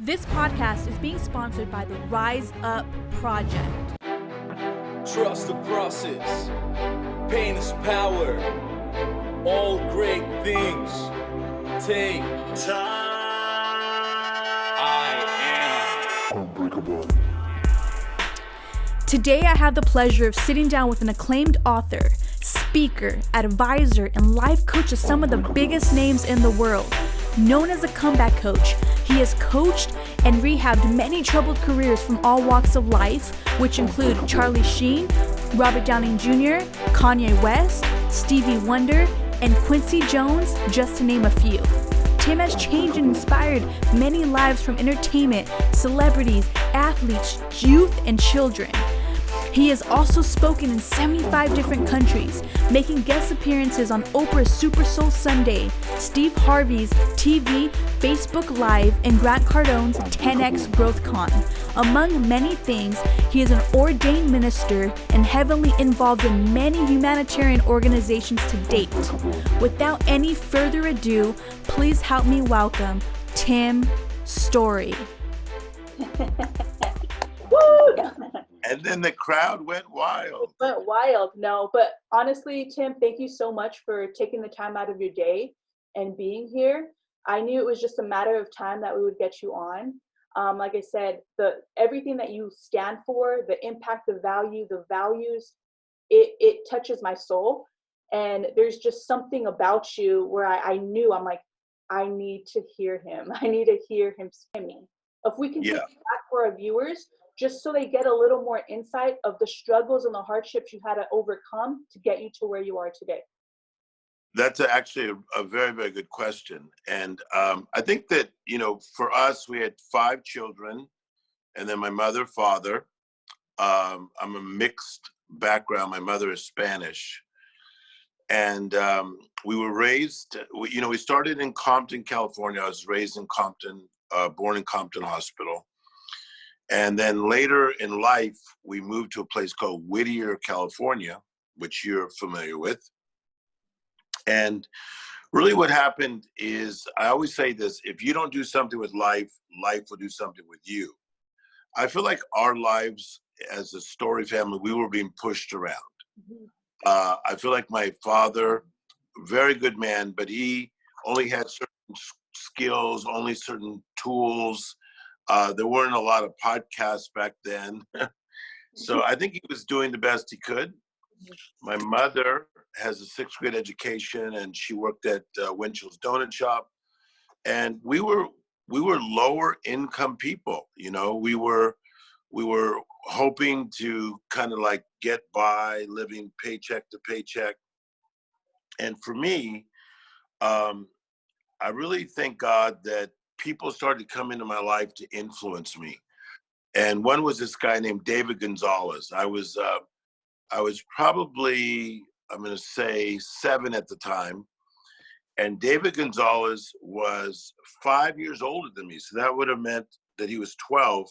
This podcast is being sponsored by the Rise Up Project. Trust the process. Pain is power. All great things take time. I am unbreakable. Today I have the pleasure of sitting down with an acclaimed author, speaker, advisor, and life coach of some of the biggest names in the world. Known as a comeback coach, he has coached and rehabbed many troubled careers from all walks of life, which include Charlie Sheen, Robert Downy Jr., Kanye West, Stevey Wonder, and Quincy Jones, just to name a few. Tim has changed and inspired many lives from entertainment, celebrities, athletes, youth, and children. He has also spoken in 75 different countries, making guest appearances on Oprah's Super Soul Sunday, Steve Harvey's TV, Facebook Live, and Grant Cardone's 10X Growth Con. Among many things, he is an ordained minister and heavily involved in many humanitarian organizations to date. Without any further ado, please help me welcome Tim Storey. Woo! And then the crowd went wild. It went wild. No, but honestly, Tim, thank you so much for taking the time out of your day and being here. I knew it was just a matter of time that we would get you on. Like I said, everything that you stand for, the impact, the value, the values, it touches my soul. And there's just something about you where I knew, I'm like, I need to hear him. I need to hear him screaming. If we can take it back for our viewers, just so they get a little more insight of the struggles and the hardships you had to overcome to get you to where you are today. That's actually a very, very good question. And I think that, for us, we had 5 children, and then my mother, father. I'm a mixed background. My mother is Spanish. And we were raised, we started in Compton, California. I was raised in Compton, born in Compton Hospital. And then later in life, we moved to a place called Whittier, California, which you're familiar with. And really what happened is, I always say this, if you don't do something with life, life will do something with you. I feel like our lives as a Storey family, we were being pushed around. Mm-hmm. I feel like my father, very good man, but he only had certain skills, only certain tools. There weren't a lot of podcasts back then. So I think he was doing the best he could. My mother has a 6th grade education, and she worked at Winchell's Donut Shop. And we were lower income people. We were hoping to kind of like get by, living paycheck to paycheck. And for me, I really thank God that people started coming into my life to influence me. And one was this guy named David Gonzalez. I was probably, I'm going to say 7 at the time. And David Gonzalez was 5 years older than me. So that would have meant that he was 12.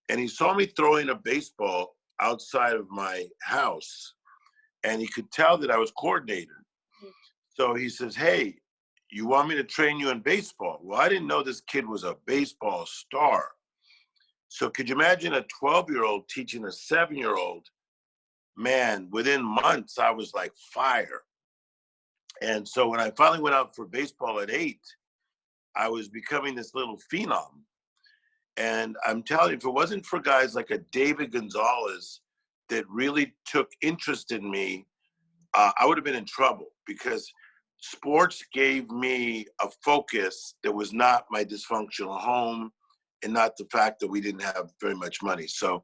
And he saw me throwing a baseball outside of my house. And he could tell that I was coordinated. So he says, "Hey, you want me to train you in baseball?" Well, I didn't know this kid was a baseball star. So could you imagine a 12-year-old teaching a 7-year-old? Man, within months, I was like fire. And so when I finally went out for baseball at 8, I was becoming this little phenom. And I'm telling you, if it wasn't for guys like a David Gonzalez that really took interest in me, I would have been in trouble, because sports gave me a focus that was not my dysfunctional home and not the fact that we didn't have very much money. So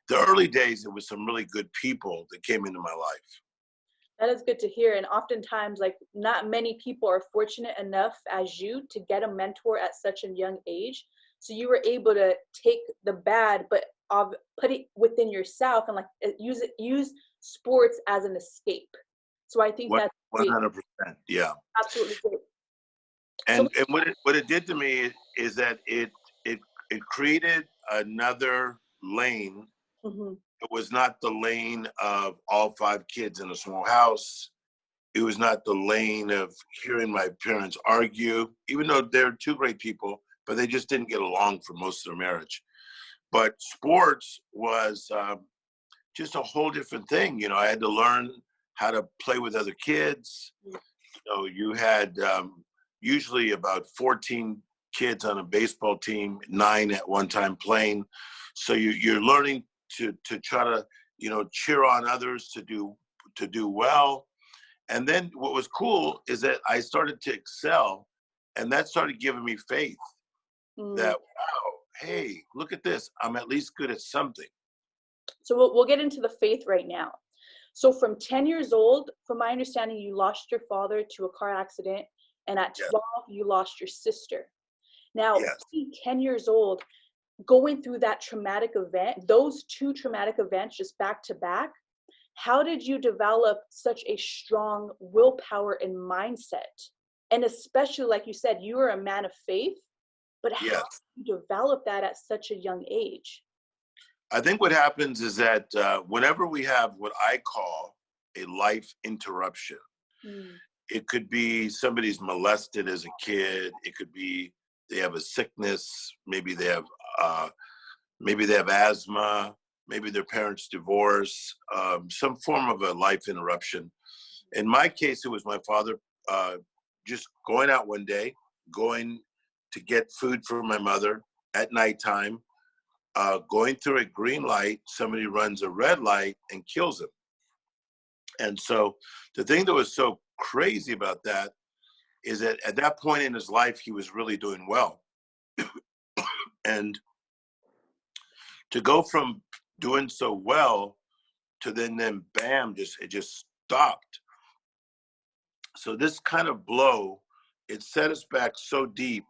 the early days, it was some really good people that came into my life. That is good to hear. And oftentimes, like, not many people are fortunate enough as you to get a mentor at such a young age. So you were able to take the bad, but put it within yourself and like use sports as an escape. So I think that's 100%. Yeah. Absolutely great. And what it did to me is that it created another lane. Mm-hmm. It was not the lane of all 5 kids in a small house. It was not the lane of hearing my parents argue, even though they're 2 great people. but they just didn't get along for most of their marriage. But sports was just a whole different thing. You know, I had to learn how to play with other kids. You know, you had usually about 14 kids on a baseball team, 9 at one time playing. So you're learning to try to, you know, cheer on others to do well. And then what was cool is that I started to excel, and that started giving me faith that, wow, hey, look at this. I'm at least good at something. So we'll get into the faith right now. So from 10 years old, from my understanding, you lost your father to a car accident, and at 12, you lost your sister. Now, being 10 years old, going through that traumatic event, those 2 traumatic events just back to back, how did you develop such a strong willpower and mindset? And especially, like you said, you were a man of faith, but how did you develop that at such a young age? I think what happens is that whenever we have what I call a life interruption, it could be somebody's molested as a kid. It could be they have a sickness. Maybe they have asthma. Maybe their parents divorce. Some form of a life interruption. In my case, it was my father just going out one day, going to get food for my mother at nighttime, going through a green light. Somebody runs a red light and kills him. And so the thing that was so crazy about that is that at that point in his life, he was really doing well. And to go from doing so well to then bam, it just stopped. So this kind of blow, it set us back so deep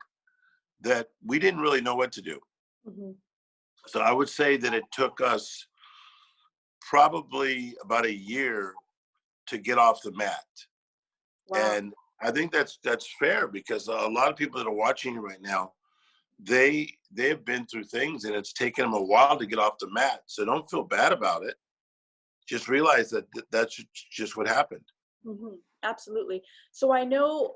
that we didn't really know what to do. So I would say that it took us probably about a year to get off the mat. And I think that's fair, because a lot of people that are watching you right now, they've been through things, and it's taken them a while to get off the mat. So don't feel bad about it. Just realize that that's just what happened. Absolutely. So I know,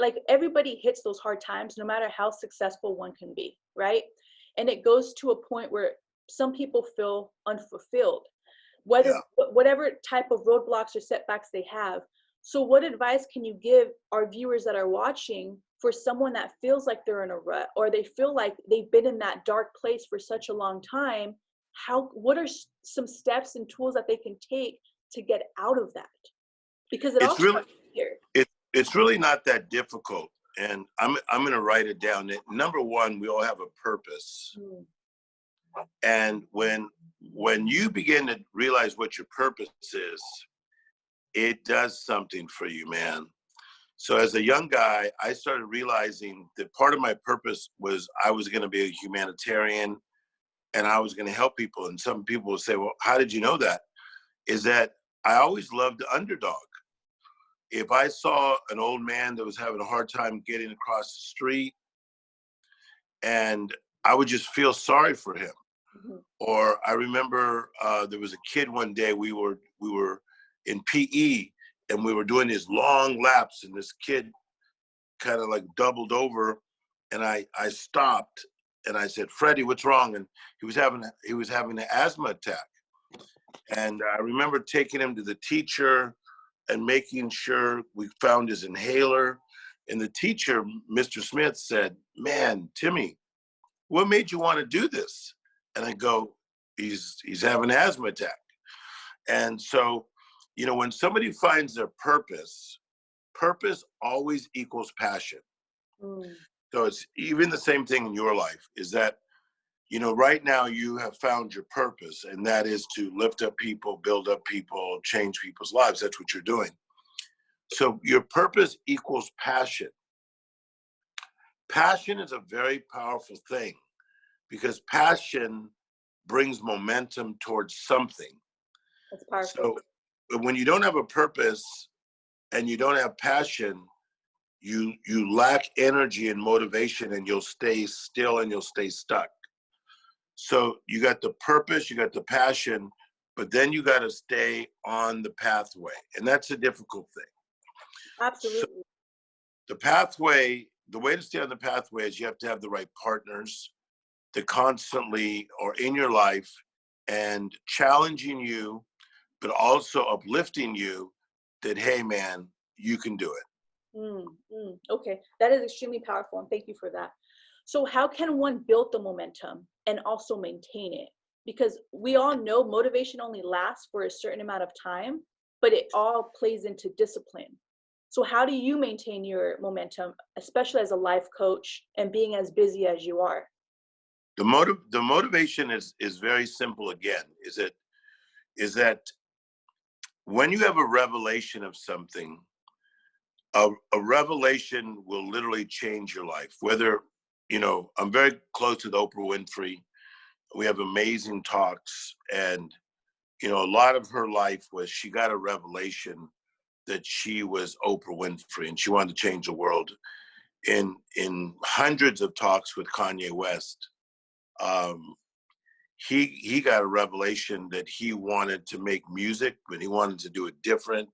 like, everybody hits those hard times, no matter how successful one can be, right? And it goes to a point where some people feel unfulfilled, whatever type of roadblocks or setbacks they have. So what advice can you give our viewers that are watching for someone that feels like they're in a rut, or they feel like they've been in that dark place for such a long time? What are some steps and tools that they can take to get out of that? Because it's really not that difficult. And I'm going to write it down. Number one, we all have a purpose. And when you begin to realize what your purpose is, it does something for you, man. So as a young guy, I started realizing that part of my purpose was I was going to be a humanitarian, and I was going to help people. And some people will say, well, how did you know that? Is that I always loved the underdog. If I saw an old man that was having a hard time getting across the street, and I would just feel sorry for him. Or I remember there was a kid one day, we were in PE, and we were doing these long laps, and this kid kind of like doubled over, and I stopped, and I said, Freddie, what's wrong? And he was having an asthma attack. And I remember taking him to the teacher and making sure we found his inhaler. And the teacher, Mr. Smith, said, man, Timmy, what made you want to do this? And I go, he's having an asthma attack. And so, you know, when somebody finds their purpose always equals passion. So it's even the same thing in your life, is that, you know, right now you have found your purpose, and that is to lift up people, build up people, change people's lives. That's what you're doing. So your purpose equals passion. Passion is a very powerful thing, because passion brings momentum towards something. That's powerful. So when you don't have a purpose and you don't have passion, you lack energy and motivation, and you'll stay still and you'll stay stuck. So you got the purpose, you got the passion, but then you got to stay on the pathway. And that's a difficult thing. Absolutely. So the pathway the way to stay on the pathway is you have to have the right partners that constantly are in your life and challenging you, but also uplifting you that, hey, man, you can do it. Okay, that is extremely powerful, and thank you for that. So how can one build the momentum and also maintain it? Because we all know motivation only lasts for a certain amount of time, but it all plays into discipline. So how do you maintain your momentum, especially as a life coach and being as busy as you are? The motivation is very simple again, is that when you have a revelation of something, a revelation will literally change your life. Whether, I'm very close to the Oprah Winfrey. We have amazing talks, and, a lot of her life was she got a revelation that she was Oprah Winfrey and she wanted to change the world. In hundreds of talks with Kanye West, he got a revelation that he wanted to make music, but he wanted to do it different.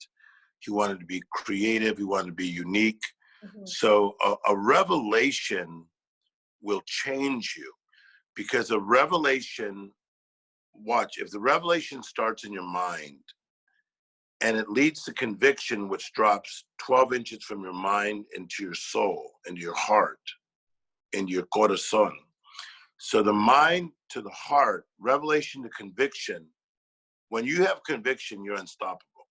He wanted to be creative. He wanted to be unique. So a revelation will change you, because a revelation, if the revelation starts in your mind and it leads to conviction, which drops 12 inches from your mind into your soul, into your heart, into your corazón. So the mind to the heart, revelation to conviction. When you have conviction, you're unstoppable.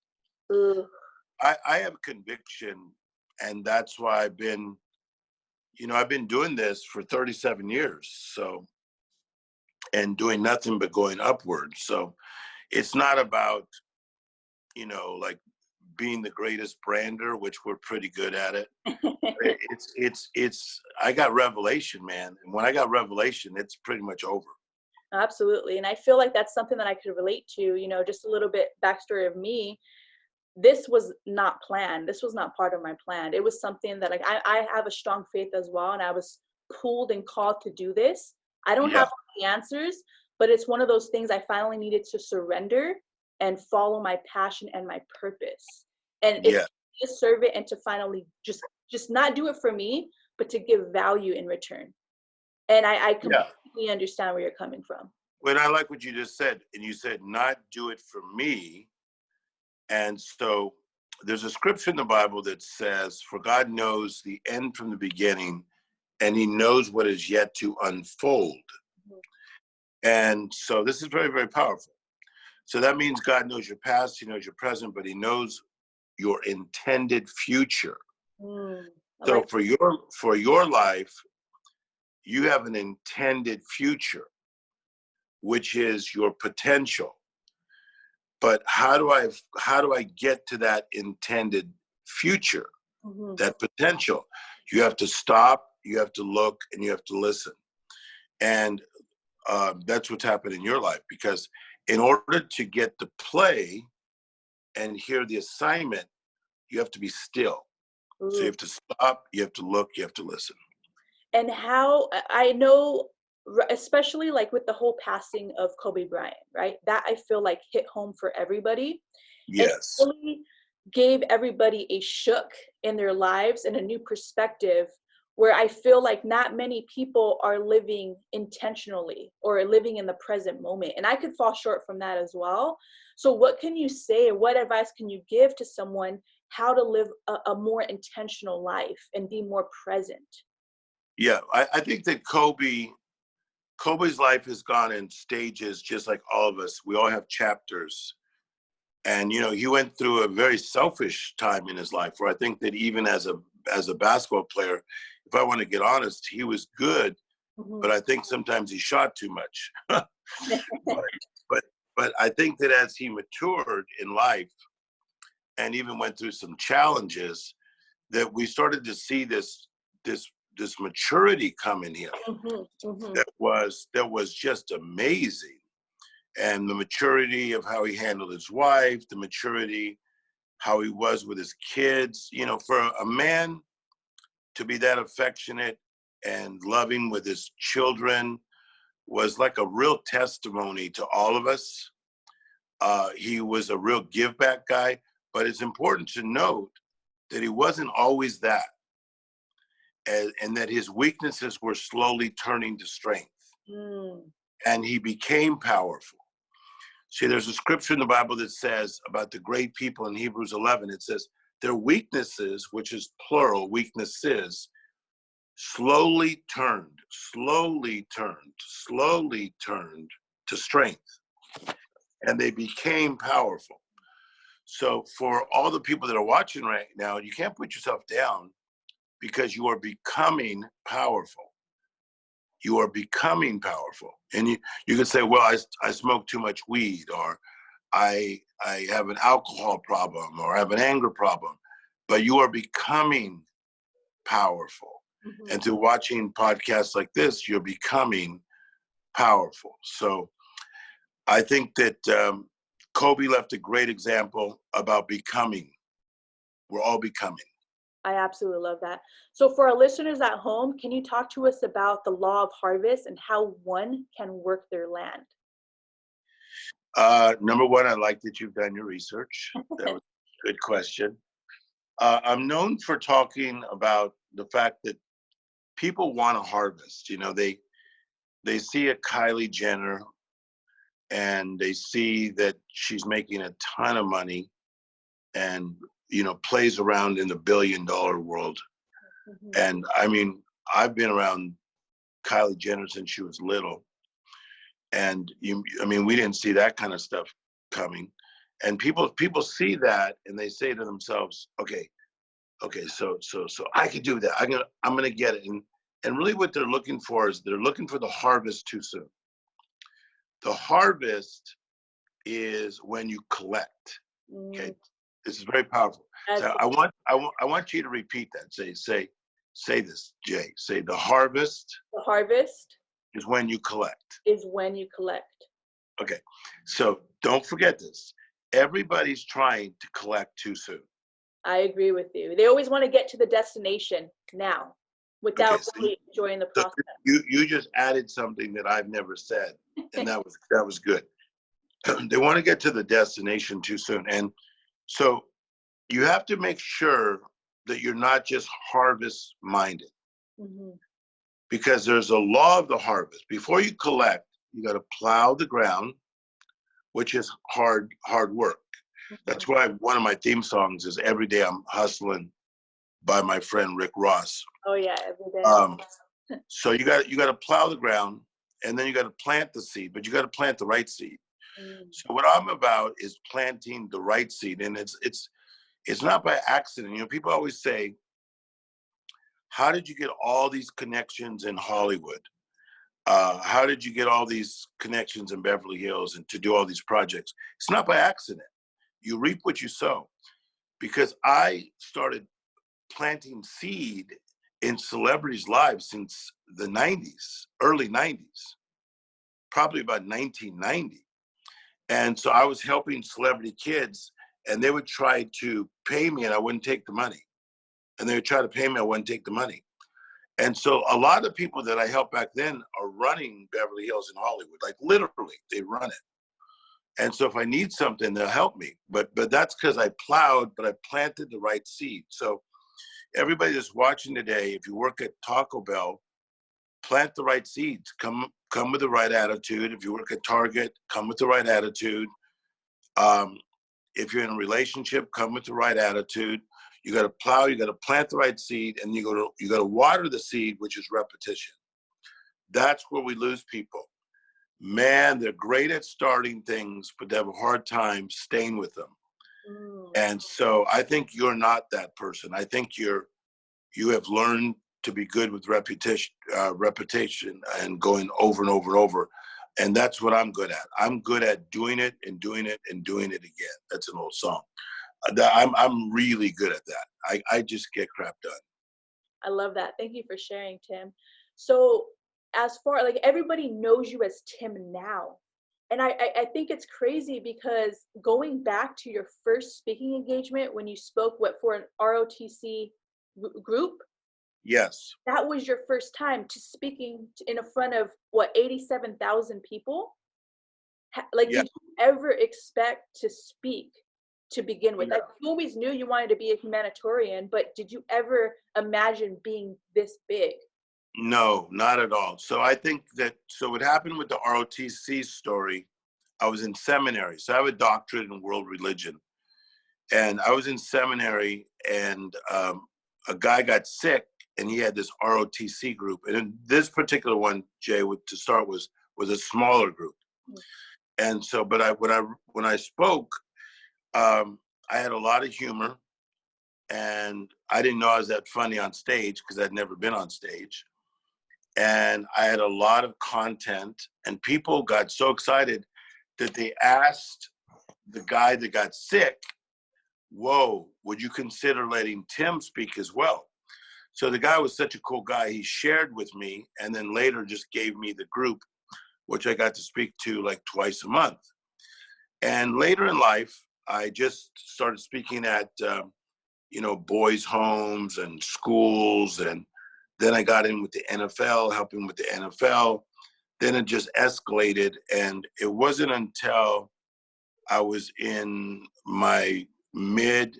I have conviction, and that's why I've been doing this for 37 years. So, and doing nothing but going upward. So it's not about, like being the greatest brander, which we're pretty good at it. I got revelation, man. And when I got revelation, it's pretty much over. Absolutely. And I feel like that's something that I could relate to, just a little bit backstory of me. This was not planned. This was not part of my plan. It was something that I have a strong faith as well. And I was pulled and called to do this. I don't have all the answers, but it's one of those things I finally needed to surrender and follow my passion and my purpose. And it's to serve it and to finally just not do it for me, but to give value in return. And I completely understand where you're coming from. When I like what you just said, and you said not do it for me. And so there's a scripture in the Bible that says, for God knows the end from the beginning, and he knows what is yet to unfold. And so this is very, very powerful. So that means God knows your past, he knows your present, but he knows your intended future. So for your life, you have an intended future, which is your potential. But how do I get to that intended future, that potential? You have to stop, you have to look, and you have to listen. And that's what's happened in your life, because in order to get the play and hear the assignment, you have to be still. So you have to stop, you have to look, you have to listen. And how I know, especially like with the whole passing of Kobe Bryant, right? That I feel like hit home for everybody. Yes. And really gave everybody a shook in their lives and a new perspective, where I feel like not many people are living intentionally or living in the present moment. And I could fall short from that as well. So what can you say, or what advice can you give to someone how to live a more intentional life and be more present? Yeah, I think that Kobe's life has gone in stages, just like all of us. We all have chapters. And, he went through a very selfish time in his life, where I think that even as a basketball player, if I want to get honest, he was good, but I think sometimes he shot too much. but I think that as he matured in life and even went through some challenges, that we started to see this maturity come in him that was just amazing. And the maturity of how he handled his wife, the maturity, how he was with his kids. For a man to be that affectionate and loving with his children was like a real testimony to all of us. He was a real give back guy, but it's important to note that he wasn't always that. and that his weaknesses were slowly turning to strength. Mm. And he became powerful. See, there's a scripture in the Bible that says about the great people in Hebrews 11, it says, their weaknesses, which is plural, weaknesses, slowly turned to strength. And they became powerful. So for all the people that are watching right now, you can't put yourself down because you are becoming powerful. You are becoming powerful. And you can say, well, I smoke too much weed, or I have an alcohol problem, or I have an anger problem, but you are becoming powerful. Mm-hmm. And through watching podcasts like this, you're becoming powerful. So I think that Kobe left a great example about becoming. We're all becoming. I absolutely love that. So for our listeners at home, can you talk to us about the law of harvest and how one can work their land? Number one, I like that you've done your research. That was a good question. I'm known for talking about the fact that people want to harvest. You know, they see a Kylie Jenner and they see that she's making a ton of money and, you know, plays around in the $1 billion world. Mm-hmm. And I mean, I've been around Kylie Jenner since she was little. And we didn't see that kind of stuff coming. And people see that and they say to themselves, okay, so I could do that. I'm gonna get it. And really what they're looking for is they're looking for the harvest too soon. The harvest is when you collect. Okay, this is very powerful. So I want you to repeat that. Say this, Jay. Say the harvest. The harvest is when you collect. Is when you collect. Okay, so don't forget this. Everybody's trying to collect too soon. I agree with you. They always want to get to the destination now without really enjoying the process. So you just added something that I've never said, and that was good. They want to get to the destination too soon. And so you have to make sure that you're not just harvest minded. Mm-hmm. Because there's a law of the harvest. Before you collect, you got to plow the ground, which is hard work. Mm-hmm. That's why one of my theme songs is "Every Day I'm Hustling" by my friend Rick Ross. Oh yeah, every day. So you got to plow the ground, and then you got to plant the seed, but you got to plant the right seed. Mm-hmm. So what I'm about is planting the right seed, and it's not by accident. You know, people always say, how did you get all these connections in Hollywood? How did you get all these connections in Beverly Hills and to do all these projects? It's not by accident. You reap what you sow. Because I started planting seed in celebrities' lives since the 90s, early 90s, probably about 1990. And so I was helping celebrity kids, and they would try to pay me and I wouldn't take the money. And they would try to pay me, I wouldn't take the money. And so a lot of people that I helped back then are running Beverly Hills in Hollywood, like literally, they run it. And so if I need something, they'll help me. But that's because I plowed, but I planted the right seed. So everybody that's watching today, if you work at Taco Bell, plant the right seeds. Come with the right attitude. If you work at Target, come with the right attitude. If you're in a relationship, come with the right attitude. You got to plow, you got to plant the right seed, and you got to water the seed, which is repetition. That's where we lose people. Man, they're great at starting things, but they have a hard time staying with them. And so I think you're not that person. I think you have learned to be good with repetition and going over and over and over. And that's what I'm good at. I'm good at doing it and doing it and doing it again. That's an old song. I'm really good at that. I just get crap done. I love that. Thank you for sharing, Tim. So as far, like, everybody knows you as Tim now. And I think it's crazy because going back to your first speaking engagement when you spoke for an ROTC group. Yes. That was your first time to speaking in front of 87,000 people? Like, yeah. Did you ever expect to speak to begin with? Yeah. Like, you always knew you wanted to be a humanitarian, but did you ever imagine being this big? No, not at all. So I think that, so what happened with the ROTC story, I was in seminary. So I have a doctorate in world religion. And I was in seminary, and a guy got sick, and he had this ROTC group. And in this particular one, Jay, to start was a smaller group. And so, but when I spoke, I had a lot of humor, and I didn't know I was that funny on stage because I'd never been on stage. And I had a lot of content, and people got so excited that they asked the guy that got sick, whoa, would you consider letting Tim speak as well? So the guy was such a cool guy. He shared with me, and then later just gave me the group, which I got to speak to like twice a month. And later in life, I just started speaking at, boys' homes and schools. And then I got in with the NFL, helping with the NFL. Then it just escalated. And it wasn't until I was in my mid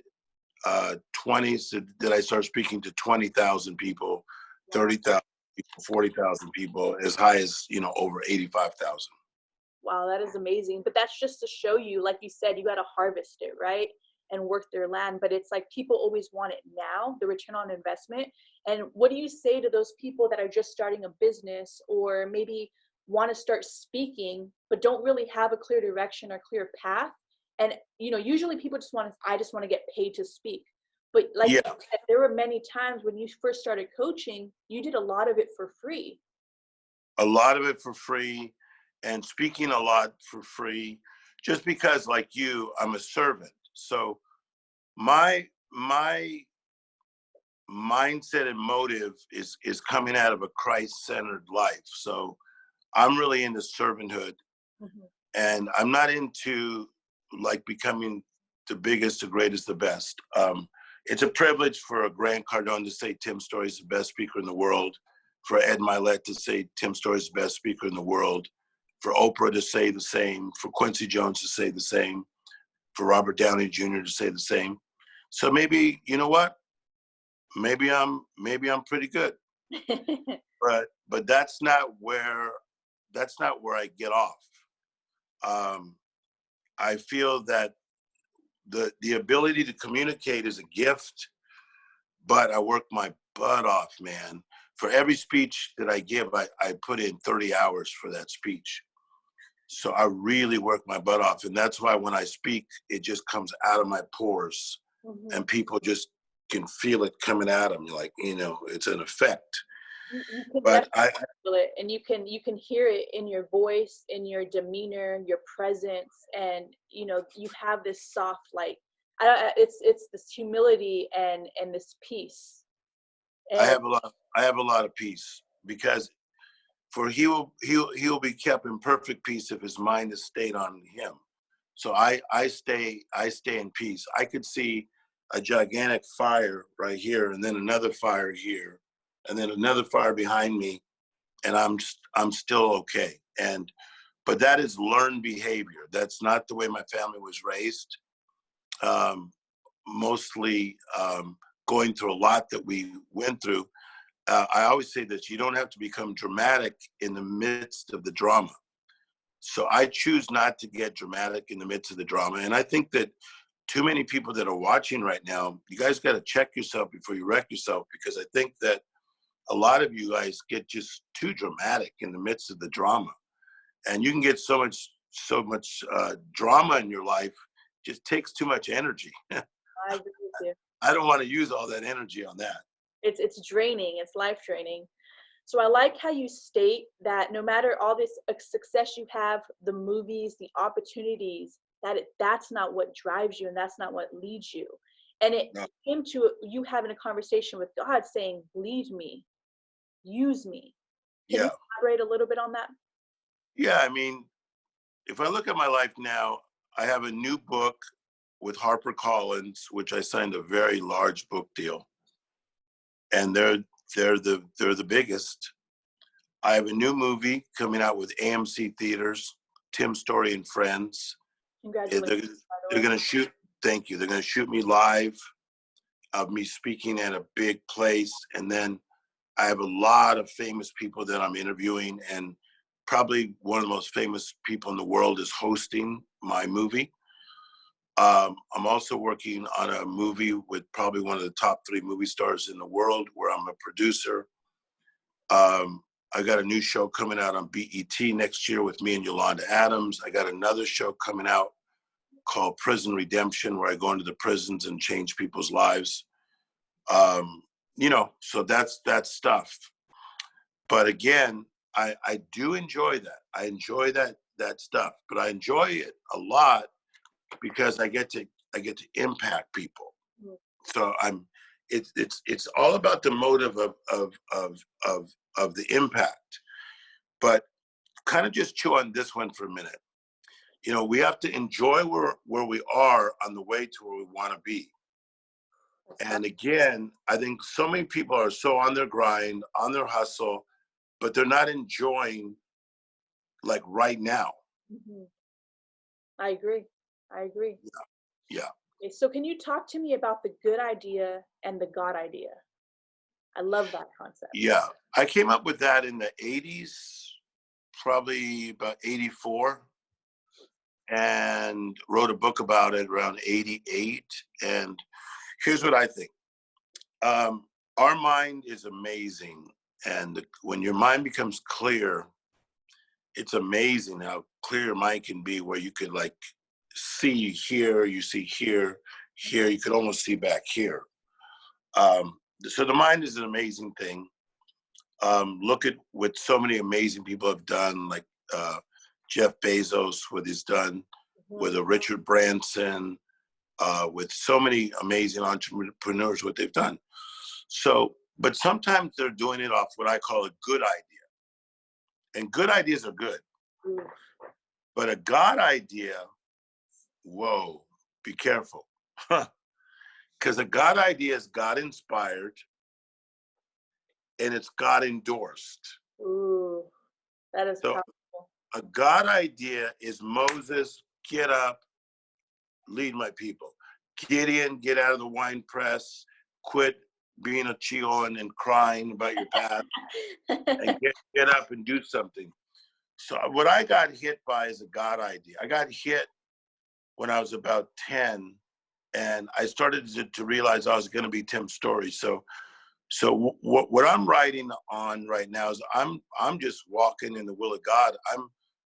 20s that I started speaking to 20,000 people, 30,000 people, 40,000 people, as high as, over 85,000. Wow, that is amazing. But that's just to show you, like you said, you got to harvest it, right? And work their land. But it's like people always want it now, the return on investment. And what do you say to those people that are just starting a business, or maybe want to start speaking, but don't really have a clear direction or clear path? And, usually people I just want to get paid to speak. But like you said, there were many times when you first started coaching, you did a lot of it for free. A lot of it for free, and speaking a lot for free, just because, like you, I'm a servant. So my mindset and motive is coming out of a Christ-centered life. So I'm really into servanthood, and I'm not into like becoming the biggest, the greatest, the best. It's a privilege for a Grant Cardone to say Tim Storey is the best speaker in the world, for Ed Milet to say Tim Storey is the best speaker in the world, for Oprah to say the same, for Quincy Jones to say the same, for Robert Downy Jr. to say the same. So maybe, you know what? Maybe I'm pretty good. but that's not where I get off. I feel that the ability to communicate is a gift, but I work my butt off, man. For every speech that I give, I put in 30 hours for that speech. So I really work my butt off. And that's why when I speak, it just comes out of my pores, and people just can feel it coming at them. You're like, it's an effect. But I feel it, and you can hear it in your voice, in your demeanor, your presence, and you have this soft, like, it's this humility and this peace. And I have a lot of peace, because for he will be kept in perfect peace if his mind is stayed on him. So I stay in peace. I could see a gigantic fire right here, and then another fire here, and then another fire behind me, and I'm still okay. But that is learned behavior. That's not the way my family was raised. Mostly going through a lot that we went through. I always say that you don't have to become dramatic in the midst of the drama. So I choose not to get dramatic in the midst of the drama. And I think that too many people that are watching right now, you guys got to check yourself before you wreck yourself, because I think that a lot of you guys get just too dramatic in the midst of the drama. And you can get so much drama in your life, just takes too much energy. I agree with you. I don't want to use all that energy on that. It's draining. It's life draining. So I like how you state that no matter all this success you have, the movies, the opportunities, that's not what drives you, and that's not what leads you. And it came to you having a conversation with God saying, lead me, use me. Can you elaborate a little bit on that? Yeah, I mean, if I look at my life now, I have a new book with HarperCollins, which I signed a very large book deal. And they're the biggest. I have a new movie coming out with AMC Theaters, Tim Storey and Friends. Congratulations. They're going to shoot Thank you. They're going to shoot me live of me speaking at a big place. And then I have a lot of famous people that I'm interviewing, and probably one of the most famous people in the world is hosting my movie. I'm also working on a movie with probably one of the top 3 movie stars in the world, where I'm a producer. I got a new show coming out on BET next year with me and Yolanda Adams. I got another show coming out called Prison Redemption, where I go into the prisons and change people's lives. You know, so that's that stuff. But again, I do enjoy that. I enjoy that stuff, but I enjoy it a lot because I get to impact people. So it's all about the motive of the impact. But kind of just chew on this one for a minute. You know, we have to enjoy where we are on the way to where we want to be. And again, I think so many people are so on their grind, on their hustle, but they're not enjoying like right now. Mm-hmm. I agree. Yeah. Okay, so can you talk to me about the good idea and the God idea? I love that concept. Yeah. I came up with that in the 80s, probably about 84, and wrote a book about it around 88. And here's what I think. Our mind is amazing. And when your mind becomes clear, it's amazing how clear your mind can be, where you could like see here, you see here, you could almost see back here. So the mind is an amazing thing. Look at what so many amazing people have done, like Jeff Bezos, what he's done, with Richard Branson, with so many amazing entrepreneurs, what they've done. So, but sometimes they're doing it off what I call a good idea. And good ideas are good. But a God idea, whoa, be careful. Because a God idea is God inspired and it's God endorsed. Ooh, that is so powerful. A God idea is Moses, get up, lead my people. Gideon, get out of the wine press, quit being a chillon and crying about your past, and get up and do something. So what I got hit by is a God idea. I got hit when I was about 10, and I started to realize I was going to be Tim Storey. So what I'm writing on right now is I'm just walking in the will of God.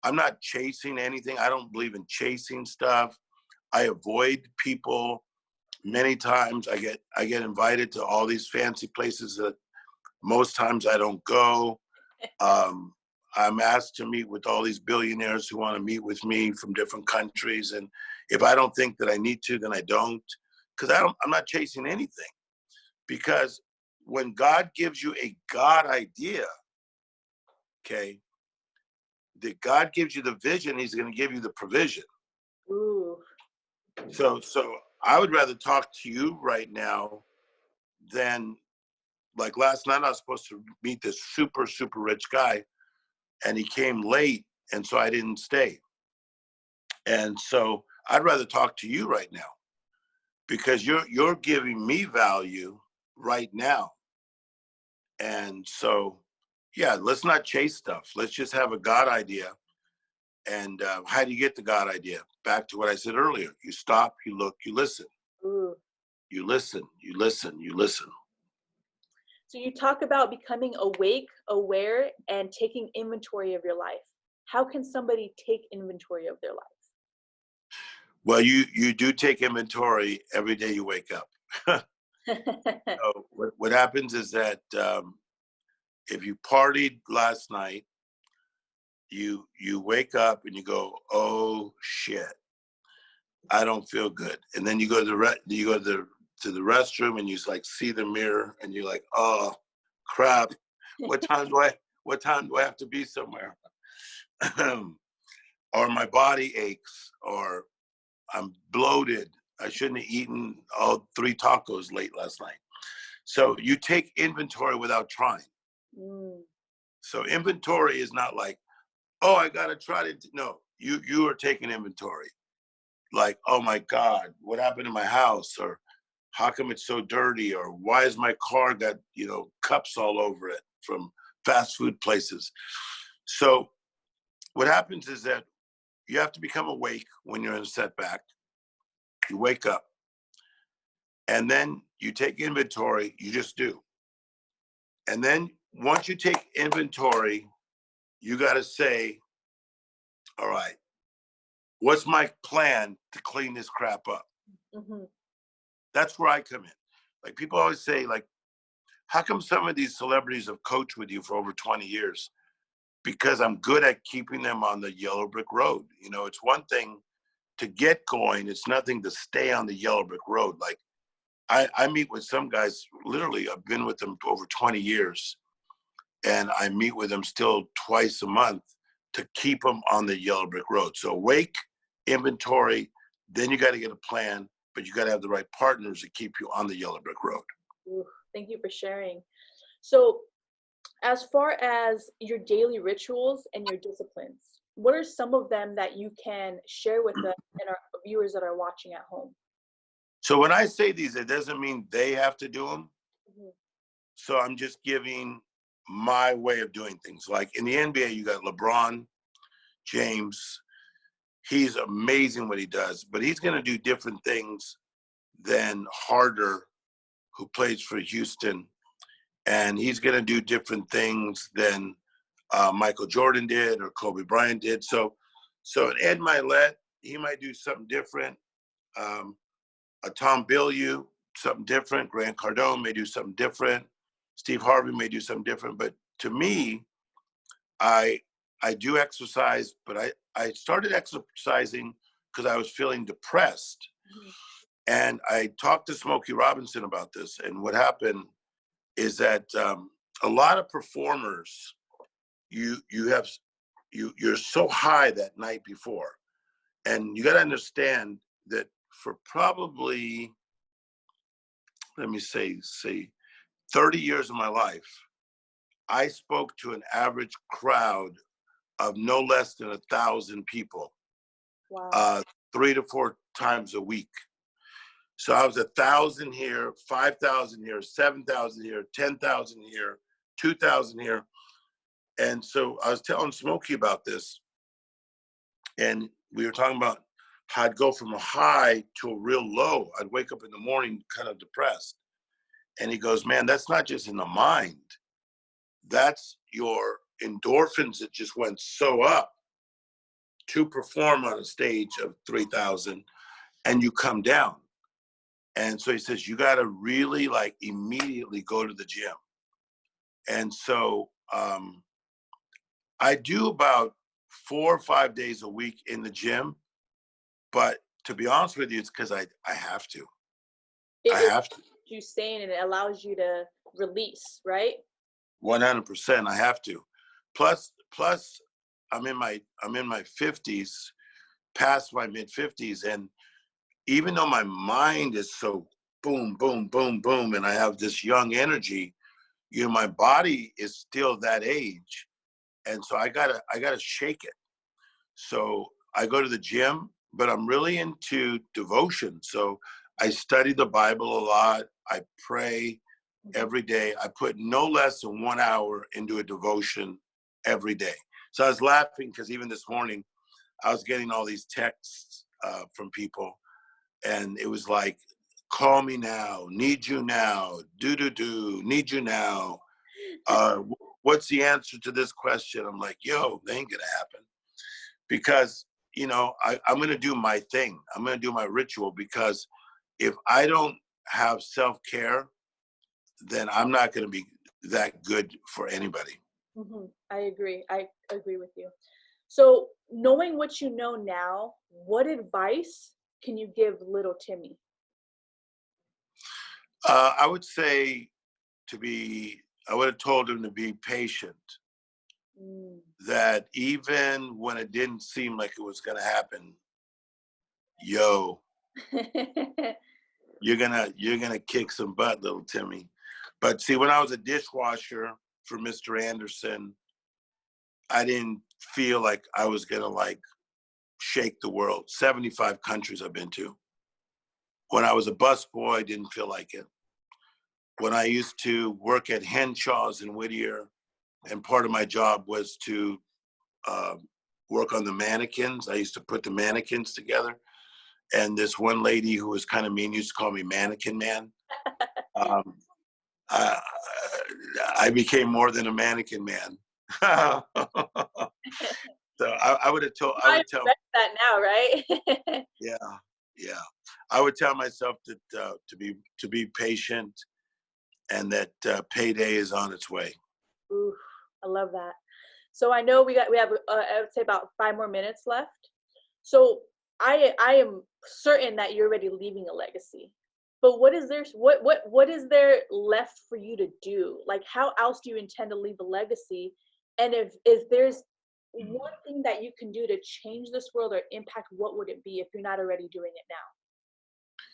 I'm not chasing anything. I don't believe in chasing stuff. I avoid people many times. I get invited to all these fancy places that most times I don't go. I'm asked to meet with all these billionaires who want to meet with me from different countries. And if I don't think that I need to, then I don't, because I'm not chasing anything. Because when God gives you a God idea, okay, that God gives you the vision, he's going to give you the provision. Ooh. So I would rather talk to you right now than, like last night I was supposed to meet this super, super rich guy, and he came late, and so I didn't stay. And so I'd rather talk to you right now, because you're giving me value right now. And so, yeah, let's not chase stuff. Let's just have a God idea. And how do you get the God idea? Back to what I said earlier. You stop, you look, you listen. Ooh. You listen, you listen, you listen. So you talk about becoming awake, aware, and taking inventory of your life. How can somebody take inventory of their life? Well, you do take inventory every day you wake up. So what happens is that if you partied last night, you wake up and you go, oh shit, I don't feel good. And then you go to the restroom and you like see the mirror and you're like, oh crap, what time do I have to be somewhere? Or my body aches, or I'm bloated. I shouldn't have eaten all 3 tacos late last night. So you take inventory without trying. So inventory is not like, oh, I gotta try to. No, you are taking inventory. like, oh my God, what happened to my house? Or how come it's so dirty? Or why is my car got, cups all over it from fast food places? So what happens is that you have to become awake when you're in a setback. You wake up and then you take inventory, you just do. And then once you take inventory, you got to say, all right, what's my plan to clean this crap up? Mm-hmm. That's where I come in. Like people always say, like, how come some of these celebrities have coached with you for over 20 years? Because I'm good at keeping them on the yellow brick road. It's one thing to get going. It's nothing to stay on the yellow brick road. Like I meet with some guys, literally, I've been with them for over 20 years. And I meet with them still twice a month to keep them on the yellow brick road. So wake, inventory, then you got to get a plan, but you got to have the right partners to keep you on the yellow brick road. Ooh, thank you for sharing. So as far as your daily rituals and your disciplines, what are some of them that you can share with us and our viewers that are watching at home? So when I say these, it doesn't mean they have to do them. Mm-hmm. So I'm just giving my way of doing things. Like in the NBA, you got LeBron James. He's amazing what he does, but he's going to do different things than Harder, who plays for Houston. And he's going to do different things than Michael Jordan did or Kobe Bryant did. So Ed Milet, he might do something different. A Tom Bilyeu, something different. Grant Cardone may do something different. Steve Harvey may do something different. But to me, I do exercise, but I started exercising because I was feeling depressed. Mm-hmm. And I talked to Smokey Robinson about this. And what happened is that a lot of performers, you're so high that night before. And you got to understand that for probably, let me say 30 years of my life, I spoke to an average crowd of no less than 1,000 people. Wow. 3 to 4 times a week. So I was 1,000 here, 5,000 here, 7,000 here, 10,000 here, 2,000 here. And so I was telling Smokey about this, and we were talking about how I'd go from a high to a real low. I'd wake up in the morning kind of depressed. And he goes, man, that's not just in the mind. That's your endorphins that just went so up to perform on a stage of 3,000, and you come down. And so he says, you got to really like immediately go to the gym. And so I do about 4 or 5 days a week in the gym. But to be honest with you, it's because I have to. I have to. You saying it allows you to release, right? 100%. I have to. Plus, I'm in my 50s, past my mid 50s, and even though my mind is so boom, boom, boom, boom, and I have this young energy, my body is still that age, and so I gotta shake it. So I go to the gym, but I'm really into devotion. So I study the Bible a lot. I pray every day. I put no less than 1 hour into a devotion every day. So I was laughing because even this morning, I was getting all these texts from people, and it was like, call me now, need you now, do, need you now. What's the answer to this question? I'm like, yo, that ain't gonna happen. Because, I'm gonna do my thing. I'm gonna do my ritual, because if I don't have self-care, then I'm not gonna be that good for anybody. Mm-hmm. I agree with you. So knowing what you know now, what advice can you give little Timmy? I would say I would have told him to be patient. That even when it didn't seem like it was going to happen, you're gonna kick some butt, little Timmy. But see, when I was a dishwasher for Mr. Anderson, I didn't feel like I was gonna like shake the world. 75 countries I've been to. When I was a busboy, I didn't feel like it. When I used to work at Henshaw's in Whittier, and part of my job was to work on the mannequins. I used to put the mannequins together. And this one lady who was kind of mean used to call me Mannequin Man. I became more than a mannequin man. So I would tell that now, right? Yeah. I would tell myself that to be patient, and that payday is on its way. Ooh, I love that. So I know we have I would say about 5 more minutes left. So I am certain that you're already leaving a legacy. But what is there left for you to do? Like, how else do you intend to leave a legacy? And if there's one thing that you can do to change this world or impact, what would it be if you're not already doing it now?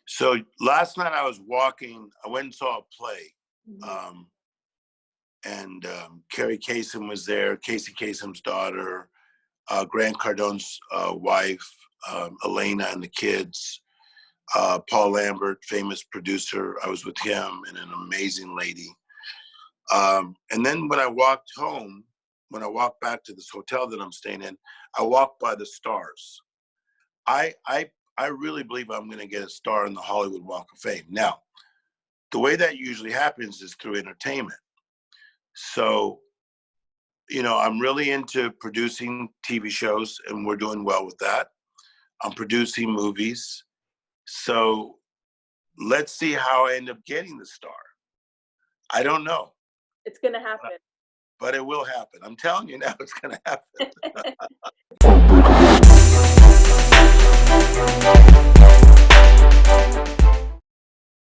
So last night I was walking, I went and saw a play. Mm-hmm. And Carrie Kasem was there, Casey Kasem's daughter, Grant Cardone's wife, Elena and the kids, Paul Lambert, famous producer. I was with him and an amazing lady. And then when I walked home, when I walked back to this hotel that I'm staying in, I walked by the stars. I really believe I'm going to get a star in the Hollywood Walk of Fame. Now, the way that usually happens is through entertainment. So, I'm really into producing TV shows, and we're doing well with that. I'm producing movies. So let's see how I end up getting the star. I don't know. It's going to happen. But it will happen. I'm telling you now, it's going to happen.